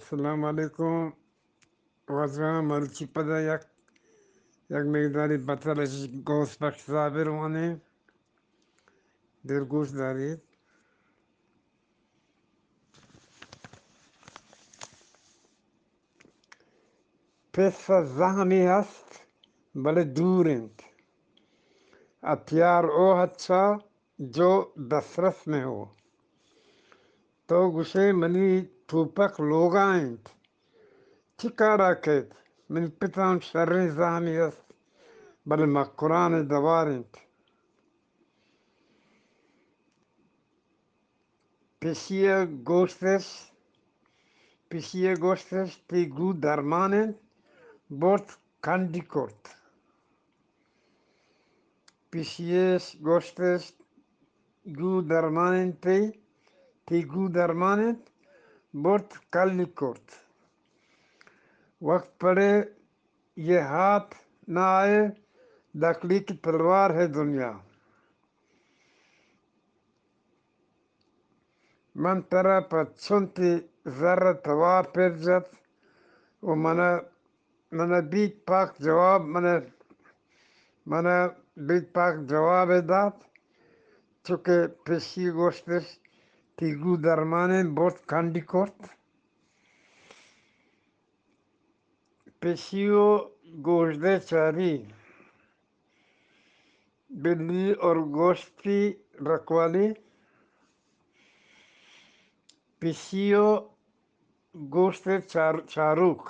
السلام علیکم. وزرا مرچی پدا یک مقداری بطرش گوشت بخش زابر وانه در گوش دارید. پس زخمی هست بله دورند. اتیار او اچھا جو دسترس میں ہو. تو گوشه منی توپک لوگایند چی کارا کد من پتام شرین زخمی هست بله مقران دوارند. پیشی گوشتش تیگو درمانند برد کندی کرد. پیشیش گوشتش گو درمانند تیگو درمانند برد کلی کرد. وقت پڑے یہ ہاتھ نہ آئے لکڑی کی تلوار ہے دنیا. من ترا پر چونتی ذرہ توار پر جت و من بیت پاک جواب من بیت پاک جواب داد چونکہ پیشی گوشتش تیگو درمانه برد کندی کرد. پیشیو گوشت چاری بلی اور گوشت کی رکوالی. پیشیو گوشت چاروک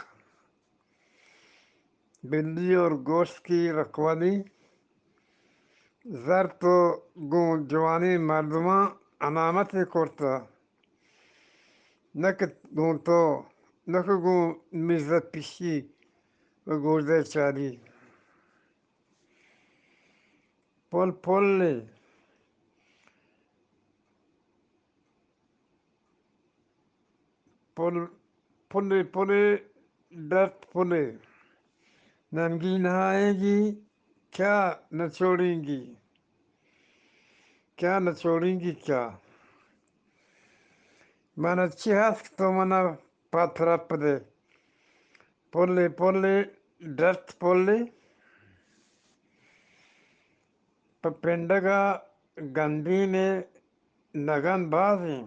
بلی اور گوشت کی رکوالی. زر تو گون جوانی مردماں علامت کرتا نک گون تو نک گون مزت پیشی و گوشت چاری. پلے ڈرت پلے ننگی نہائے گی کیا نچوڑیں گی کیا. من اچھی ہست تو منا پاتھر پدے پلے ڈرت پلے پپنڈگا گندی نے نگن بازیں.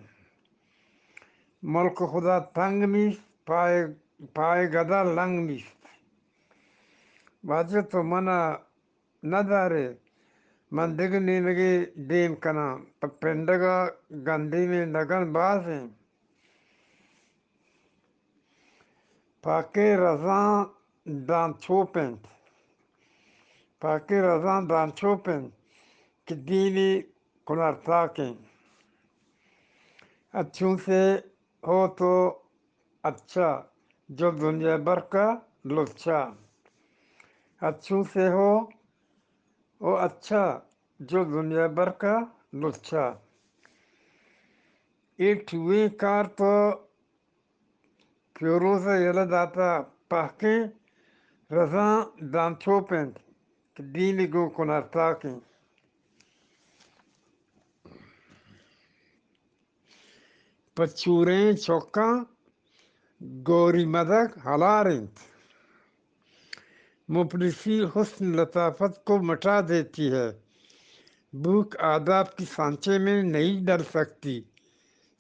ملک خدا تنگ نیست پای گدا لنگ نیست. واجه تو منا نداره من دیگه نیمگی دیم کنم پپندگا گندی میں نگن بازیں. پاکی رزان دان چوپند که دینی کنارتاکیں. اچھوں سے ہو تو اچھا جو دنیا بھر کا لچا. اچھوں سے ہو اچھا جو دنیا بھر کا لچا. ایک ہوئی کار تو پیروزه یلداتا پاکی رزان دان چوپند که دینی گو کنارتاکیں. پچوریں چوکاں گوری مدک ہلارند. مفلسی حسن لطافت کو مٹا دیتی ہے. بھوک آداب کی سانچے میں نہیں ڈر سکتی.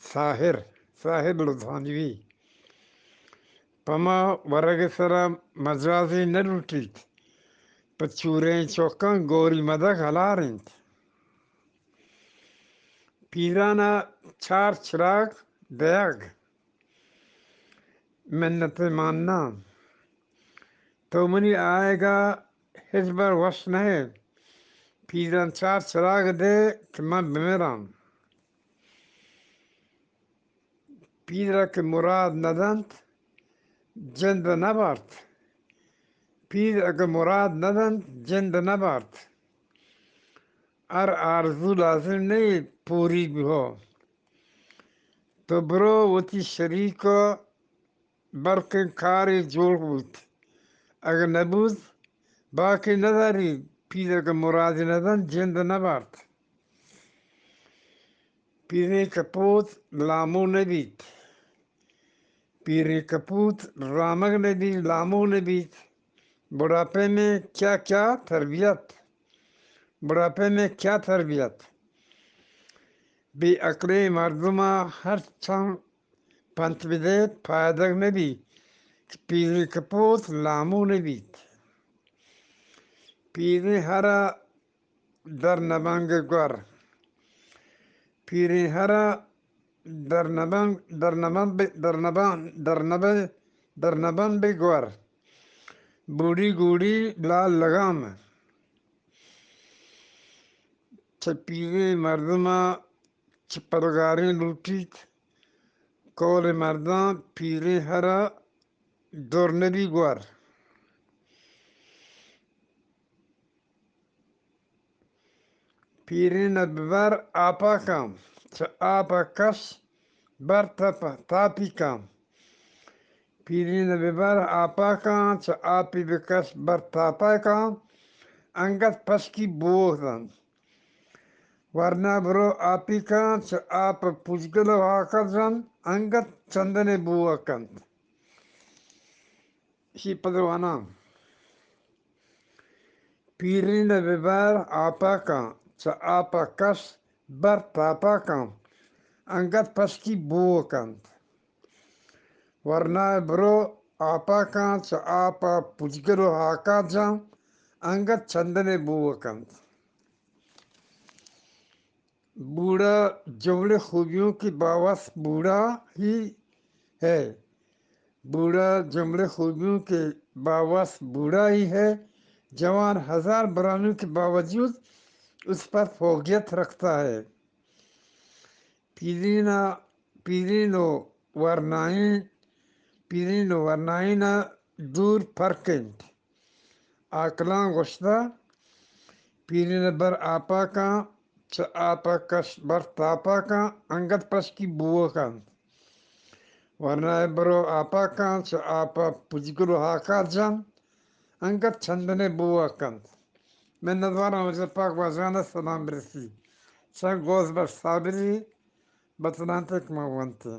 ساحر لدھیانوی. پما ورگ سرا مجازی نہ لوٹیت پچوریں چوکاں گوری مدک ہلارند. پیرانا چار چراغ دیگ منت ماننا تو منی آئے گا ہزبر وش نہیں. پیران چار چراغ دے کہ میں بمیرام. پیرا کے مراد ندنت جند نبارت. پیر اگر مراد ندنت جند نبارت. آرزو لازم نہیں پوری بھی ہو تو برو وتی شریکا برکن کاری جوڑ بود. اگر نبود باقی نداری پیر اگر مراد ندن جند نبارت. پیرے کپوت لامو نبیت. پیری کپوت رامگ نبی لامو نبی بڑھاپے میں کیا کیا تربیت بڑھاپے میں کیا تربیت بی عقلی مردمہ ہر چھم پنت بدیت فائدہ نبی پیری کپوت لامو نبی پیری ہرا در نبنگ گر پیری ہرا در نبنگ در نبن بگور بوڑھی گوڑی لال لگام پیری مردمہ پرگاری لوٹیت کول مرداں پیری ہرا دور نبی گور پیری نببر آپا کام آپا کس بر تاپی کام پیری نببر آپا کام آپی بکس بر تاپا کام انگت پس کی بوغدن ورنہ برو آپی کام آپ پوچگلو آکر جن انگت چندن بوغ کند شی پدروانا پیری نببر آپا کام آپا کس بر تاپا کام انگت پس کی بوغ کند ورنہ برو آپا کان آپا پوچگلو آکا جان انگت چندن بوغ کند بوڑھا جملے خوبیوں کی باوس بوڑھا ہی ہے بوڑھا جملے خوبیوں کے باوس بوڑھا ہی ہے جوان ہزار برائیوں کے باوجود اس پر فوقیت رکھتا ہے پیرینو ورنائنا دور فرکنٹ آکلاں گشتہ پیرین بر آپا کا آپا کش بر تاپا کا انگت پس کی بوہ کا ورنہ برو آپا کا آپا پجگلو ہاکا جان انگت چندنے بوہ کند میں ندوارا مجھے پاک وازانا سلام برسی سنگ گوز بر صابری بطلانتک موانتے